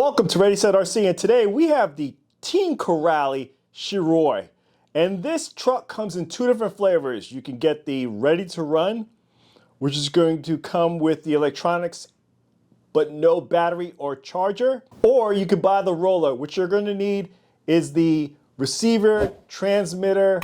Welcome to Ready Set RC, and today we have the Team Corally Shiroi. And this truck comes in two different flavors. You can get the ready to run, which is going to come with the electronics but no battery or charger. Or you could buy the roller. What you're going to need is the receiver, transmitter,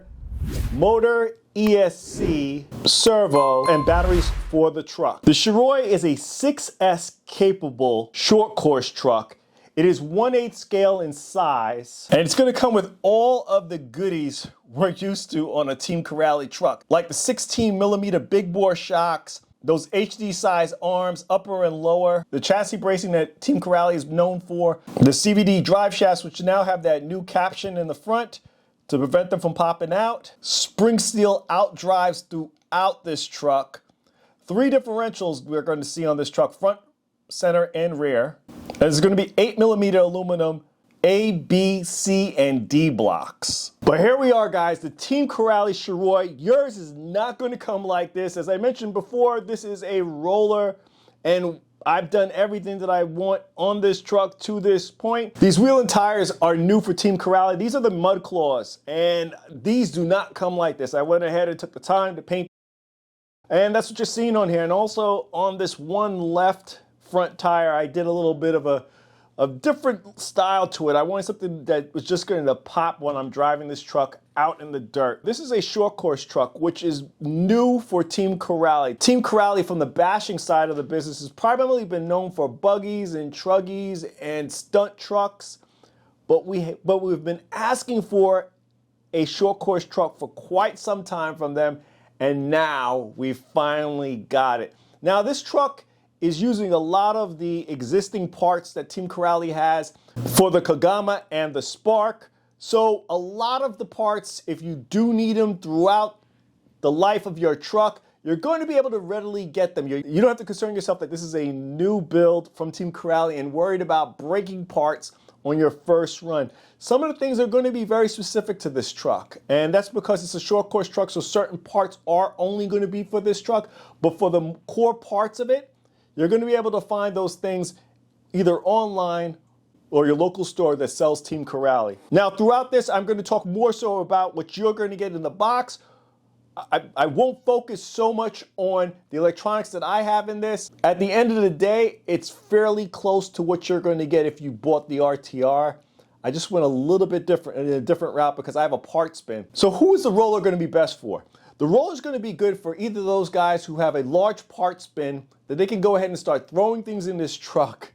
motor, ESC, servo, and batteries for the truck. The Shiroi is a 6S capable short course truck. It is 1/8 scale in size, and it's going to come with all of the goodies we're used to on a Team Corally truck, like the 16mm big bore shocks, those HD size arms, upper and lower, the chassis bracing that Team Corally is known for, the CVD drive shafts, which now have that new caption in the front to prevent them from popping out, spring steel out drives throughout this truck, 3 differentials we're going to see on this truck, front, center, and rear. And it's going to be 8mm aluminum A, B, C, and D blocks. But here we are, guys, the Team Corally Shiroi. Yours is not going to come like this. As I mentioned before, this is a roller, and I've done everything that I want on this truck to this point. These wheel and tires are new for Team Corally. These are the mud claws, and these do not come like this. I went ahead and took the time to paint, and that's what you're seeing on here. And also on this one left front tire, I did a little bit of a different style to it. I wanted something that was just going to pop when I'm driving this truck out in the dirt. This is a short course truck, which is new for Team Corally. Team Corally, from the bashing side of the business, has primarily been known for buggies and truggies and stunt trucks, but we've been asking for a short course truck for quite some time from them, and now we finally got it. Now this truck is using a lot of the existing parts that Team Corally has for the Kagama and the Spark. So a lot of the parts, if you do need them throughout the life of your truck, you're going to be able to readily get them. You don't have to concern yourself that this is a new build from Team Corally and worried about breaking parts on your first run. Some of the things are going to be very specific to this truck, and that's because it's a short course truck, so certain parts are only going to be for this truck. But for the core parts of it, you're going to be able to find those things either online or your local store that sells Team Corally. Now, throughout this, I'm going to talk more so about what you're going to get in the box. I won't focus so much on the electronics that I have in this. At the end of the day, it's fairly close to what you're going to get if you bought the RTR. I just went a little bit different, in a different route, because I have a parts bin. So who is the roller going to be best for? The roller is going to be good for either of those guys who have a large parts bin that they can go ahead and start throwing things in this truck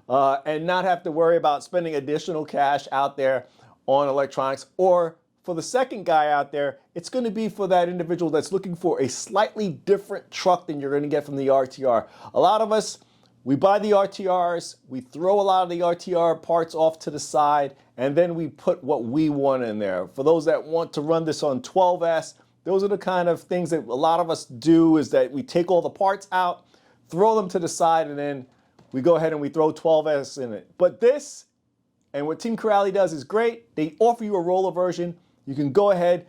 and not have to worry about spending additional cash out there on electronics. Or for the second guy out there, it's going to be for that individual that's looking for a slightly different truck than you're going to get from the RTR. A lot of us, we buy the RTRs, we throw a lot of the RTR parts off to the side, and then we put what we want in there. For those that want to run this on 12S, those are the kind of things that a lot of us do, is that we take all the parts out, throw them to the side, and then we go ahead and we throw 12S in it. But this, and what Team Corally does, is great. They offer you a roller version. You can go ahead,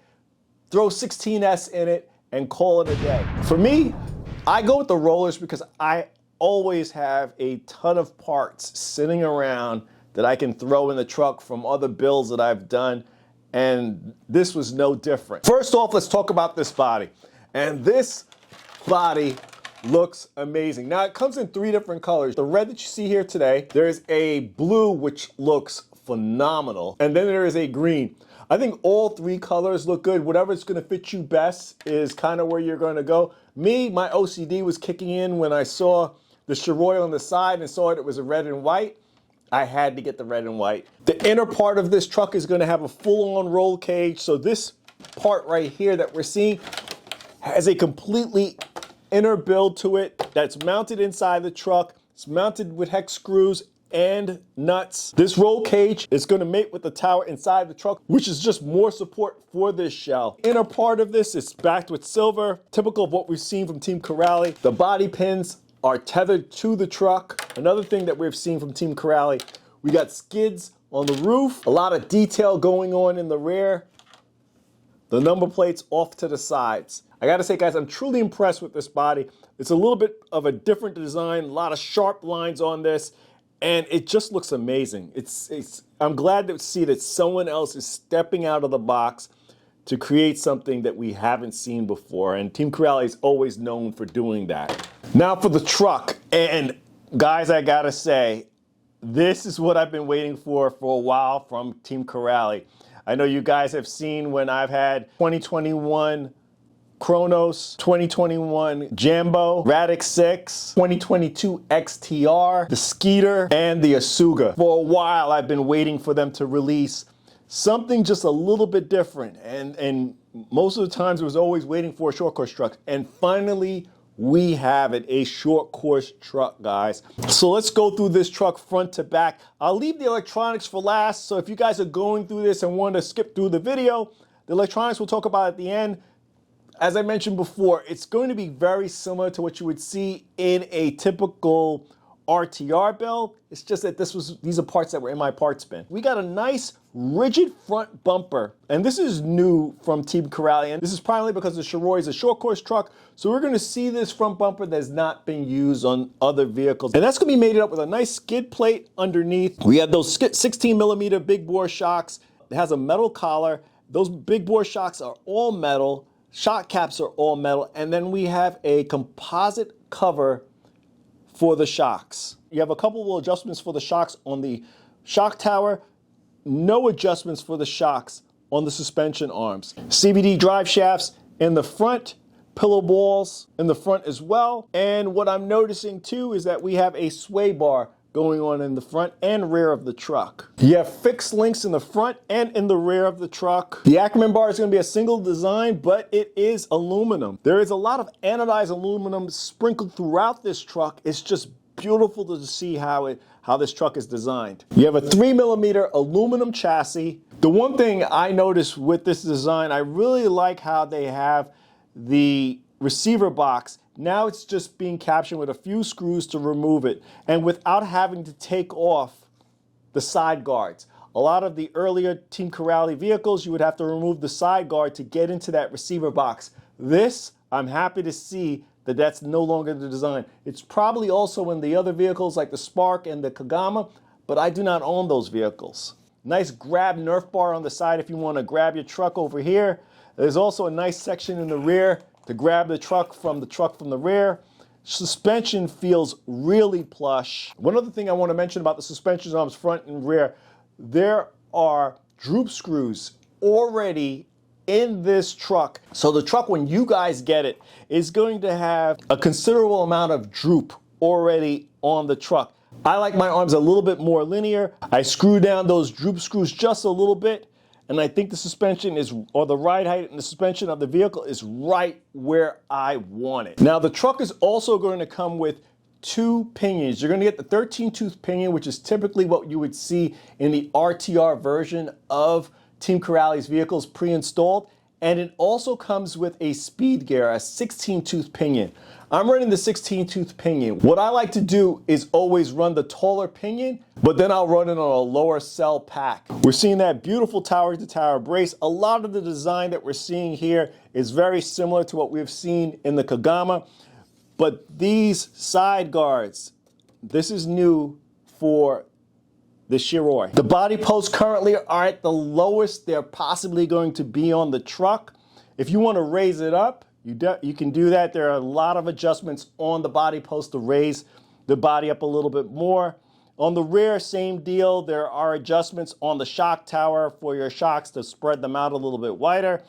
throw 16S in it, and call it a day. For me, I go with the rollers because I always have a ton of parts sitting around that I can throw in the truck from other builds that I've done, and this was no different. First off, let's talk about this body. And this body looks amazing. Now, it comes in 3 different colors. The red that you see here today, there's a blue, which looks phenomenal, and then there is a green. I think all 3 colors look good. Whatever's going to fit you best is kind of where you're going to go. Me, my OCD was kicking in when I saw the Shiroi on the side and saw it was a red and white. I had to get the red and white. The inner part of this truck is going to have a full-on roll cage. So this part right here that we're seeing has a completely inner build to it that's mounted inside the truck. It's mounted with hex screws and nuts. This roll cage is going to mate with the tower inside the truck, which is just more support for this shell. Inner part of this is backed with silver, typical of what we've seen from Team Corally. The body pins are tethered to the truck. Another thing that we've seen from Team Corally, we got skids on the roof, a lot of detail going on in the rear, the number plates off to the sides. I gotta say, guys, I'm truly impressed with this body. It's a little bit of a different design, a lot of sharp lines on this, and it just looks amazing. I'm glad to see that someone else is stepping out of the box to create something that we haven't seen before, and Team Corally is always known for doing that. Now for the truck, and guys, I gotta say, this is what I've been waiting for a while from Team Corally. I know you guys have seen when I've had 2021 Kronos, 2021 Jambo, Radix 6, 2022 XTR, the Skeeter, and the Asuga. For a while, I've been waiting for them to release something just a little bit different. And most of the times, it was always waiting for a short course truck. And finally, we have it, a short course truck, guys. So let's go through this truck front to back. I'll leave the electronics for last. So if you guys are going through this and want to skip through the video, the electronics we'll talk about at the end. As I mentioned before, it's going to be very similar to what you would see in a typical RTR build. It's just that these are parts that were in my parts bin. We got a nice rigid front bumper, and this is new from Team Corally, and this is primarily because the Shiroi is a short course truck, so we're going to see this front bumper that's not been used on other vehicles. And that's going to be made up with a nice skid plate underneath. We have those 16 millimeter big bore shocks. It has a metal collar. Those big bore shocks are all metal. Shock caps are all metal, and then we have a composite cover for the shocks. You have a couple of adjustments for the shocks on the shock tower, no adjustments for the shocks on the suspension arms. CVD drive shafts in the front, pillow balls in the front as well, and what I'm noticing too is that we have a sway bar going on in the front and rear of the truck. You have fixed links in the front and in the rear of the truck. The Ackerman bar is going to be a single design, but it is aluminum. There is a lot of anodized aluminum sprinkled throughout this truck. It's just beautiful to see how this truck is designed. You have a 3 millimeter aluminum chassis. The one thing I noticed with this design, I really like how they have the receiver box. Now it's just being captured with a few screws to remove it, and without having to take off the side guards. A lot of the earlier Team Corally vehicles, you would have to remove the side guard to get into that receiver box. This, I'm happy to see that that's no longer the design. It's probably also in the other vehicles like the Spark and the Kagama, but I do not own those vehicles. Nice grab Nerf bar on the side if you want to grab your truck over here. There's also a nice section in the rear to grab the truck from the rear. Suspension feels really plush. One other thing I want to mention about the suspension arms front and rear, there are droop screws already in this truck. So the truck, when you guys get it, is going to have a considerable amount of droop already on the truck. I like my arms a little bit more linear. I screw down those droop screws just a little bit, and I think the suspension or the ride height and the suspension of the vehicle is right where I want it. Now the truck is also going to come with 2 pinions. You're going to get the 13-tooth pinion, which is typically what you would see in the RTR version of Team Corally's vehicles pre-installed, and it also comes with a speed gear, a 16-tooth pinion. I'm running the 16-tooth pinion. What I like to do is always run the taller pinion, but then I'll run it on a lower cell pack. We're seeing that beautiful tower-to-tower brace. A lot of the design that we're seeing here is very similar to what we've seen in the Kagama, but these side guards, this is new for the Shiroi. The body posts currently are at the lowest they're possibly going to be on the truck. If you want to raise it up, you can do that. There are a lot of adjustments on the body post to raise the body up a little bit more. On the rear, same deal. There are adjustments on the shock tower for your shocks to spread them out a little bit wider.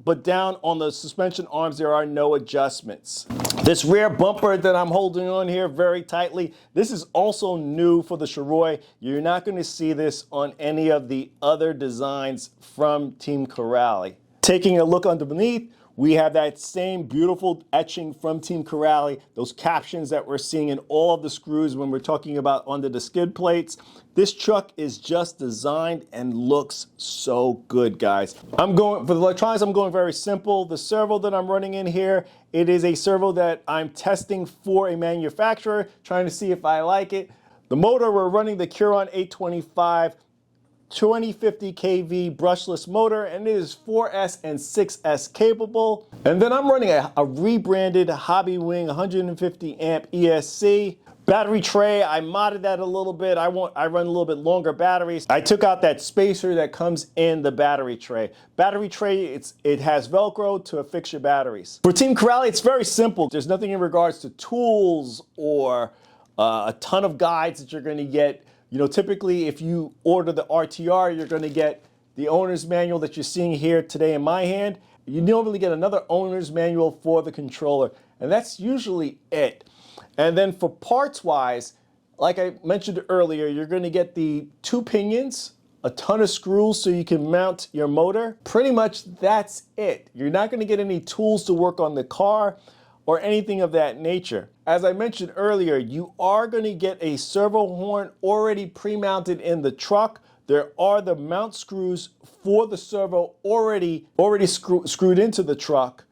But down on the suspension arms, there are no adjustments. This rear bumper that I'm holding on here very tightly, this is also new for the Shiroi. You're not going to see this on any of the other designs from Team Corally. Taking a look underneath, we have that same beautiful etching from Team Corally, those captions that we're seeing in all of the screws when we're talking about under the skid plates. This truck is just designed and looks so good, guys. For the electronics, I'm going very simple. The servo that I'm running in here, it is a servo that I'm testing for a manufacturer, trying to see if I like it. The motor, we're running the Curon 825 2050 kV brushless motor, and it is 4S and 6S capable. And then I'm running a rebranded Hobby Wing 150 amp ESC. Battery tray, I modded that a little bit. I run a little bit longer batteries. I took out that spacer that comes in the battery tray. Battery tray, it has Velcro to affix your batteries. For Team Corally, it's very simple. There's nothing in regards to tools or a ton of guides that you're going to get. You know, typically if you order the RTR, you're going to get the owner's manual that you're seeing here today in my hand. You normally get another owner's manual for the controller, and that's usually it. And then for parts wise, like I mentioned earlier, you're going to get the 2 pinions, a ton of screws so you can mount your motor. Pretty much that's it. You're not going to get any tools to work on the car or anything of that nature. As I mentioned earlier, you are going to get a servo horn already pre-mounted in the truck. There are the mount screws for the servo already screwed into the truck,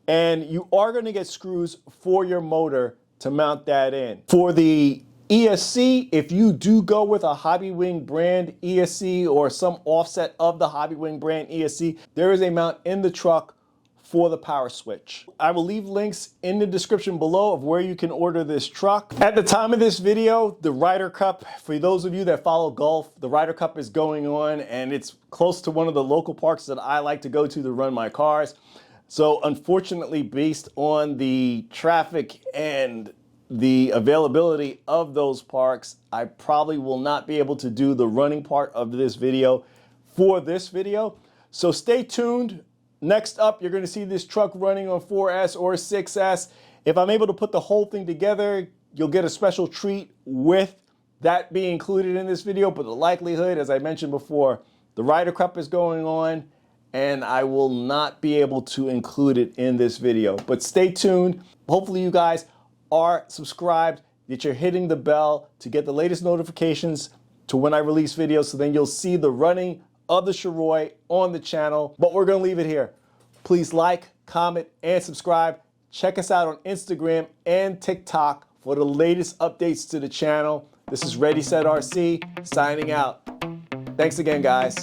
and you are going to get screws for your motor to mount that in. For the ESC, if you do go with a Hobbywing brand ESC or some offset of the Hobbywing brand ESC, there is a mount in the truck for the power switch. I will leave links in the description below of where you can order this truck. At the time of this video, the Ryder Cup, for those of you that follow golf, the Ryder Cup is going on, and it's close to one of the local parks that I like to go to run my cars. So unfortunately, based on the traffic and the availability of those parks, I probably will not be able to do the running part of this video for this video. So stay tuned. Next up, you're going to see this truck running on 4S or 6S. If I'm able to put the whole thing together, you'll get a special treat with that being included in this video. But the likelihood, as I mentioned before, the Ryder Cup is going on, and I will not be able to include it in this video. But stay tuned. Hopefully you guys are subscribed, that you're hitting the bell to get the latest notifications to when I release videos, so then you'll see the running of the Shiroi on the channel. But we're going to leave it here. Please like, comment, and subscribe. Check us out on Instagram and TikTok for the latest updates to the channel. This is Ready Set RC signing out. Thanks again, guys.